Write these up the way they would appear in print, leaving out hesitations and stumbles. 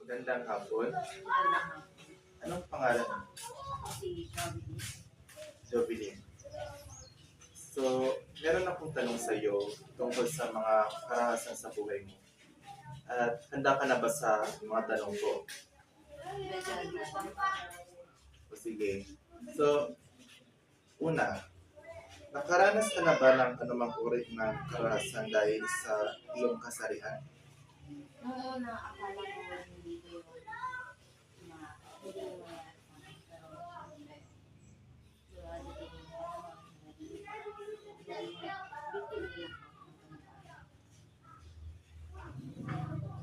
Gandang hapon. Magandang hapon. Anong pangalan mo? Ako si Jovelyn. Jovelyn. So, meron akong tanong sa iyo tungkol sa mga karanasan sa buhay mo. At handa ka na ba sa mga tanong ko? Medyo nandun. O sige. So, una, nakaranas ka na ba ng anumang uri ng karahasan dahil sa iyong kasarian? Nung una, akala ko hindi ko yung hindi yung mangyari sa akin. Pero, syempre, dadating yung panahon na naging dahil victim din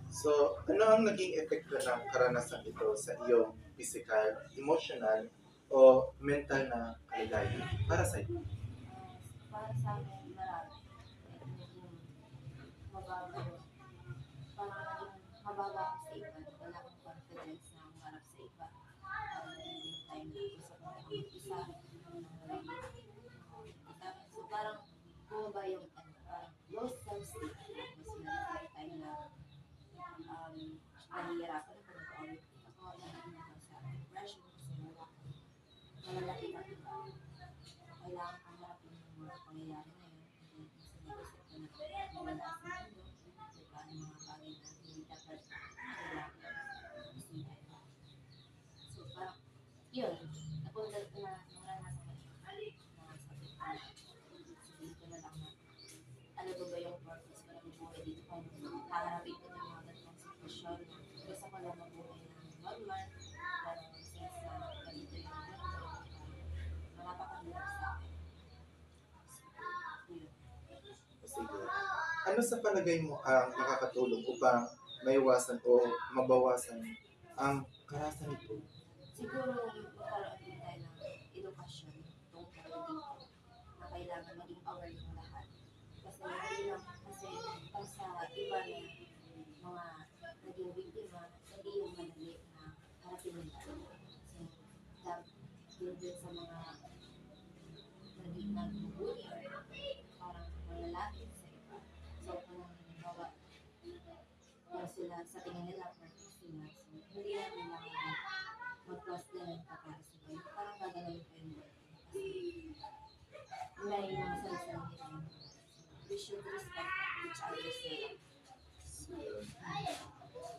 So, ano ang naging epekto ng karanasan ito sa iyong physical, emotional, o mental na kalagayan para sa iyo? Para sa akin, marami. Naging mababa yung, parang naging mababa ako sa iba. Wala akong confidence na humarap sa iba. Naging time na gusto ko na isa. So parang bumaba yung parang low self-esteem. Tapos meron time na nahihirapan ako nag-audit ako, nahihirapan ako sa depression kasi malalaki na iba. Kailangan kong harapin yung mga pangyayari na yun. And then, mas naisip ko na wala sa mundo, diba, ang mga bagay na hindi dapat kailangan isipan. So, parang, yun, napunta ko na naranasan ko na sabi ko na lang na ano ba yung purpose ko ng buhay dito kung haharapin ko ng mga ganitong sitwasyon. Gusto ko lang mabuhay ng normal, pero since ganito yung napakahirap sa akin. Yun. Sige. Ano sa palagay mo ang nakakatulong upang maiwasan o mabawasan ang karahasan nito? Siguro magkaroon din tayo ng edukasyon tungkol dito na kailangan maging aware yung lahat. Kasi hindi lang kasi pag sa iba na mga naging biktima, hindi yung madali na harapin nila. Kasi din sa mga naging nagbubuli or parang malalapit sa iba. So kung halimbawa yung sila sa tingin nila perfect sila, so hindi natin lang mag-plus din kapag sila. Parang gagalawin ko yung work. Kasi may mga sarili nila yung we should respect each other's nila.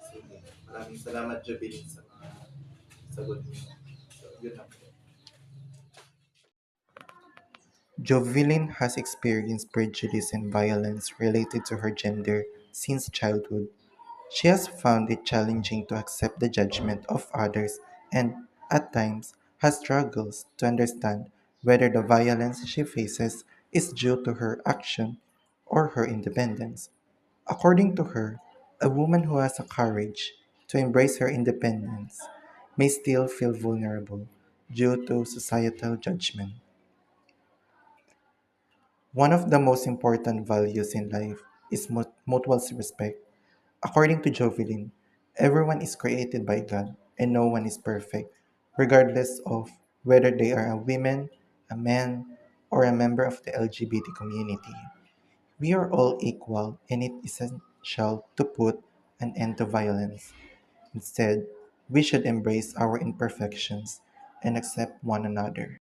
Sige. Maraming salamat, Jovelyn, sa mga sagot mo. So, yun lang. Jovelyn has experienced prejudice and violence related to her gender since childhood. She has found it challenging to accept the judgment of others and, at times, has struggles to understand whether the violence she faces is due to her action or her independence. According to her, a woman who has the courage to embrace her independence may still feel vulnerable due to societal judgment. One of the most important values in life is mutual respect. According to Jovelyn, everyone is created by God and no one is perfect, regardless of whether they are a woman, a man, or a member of the LGBT community. We are all equal and it is essential to put an end to violence. Instead, we should embrace our imperfections and accept one another.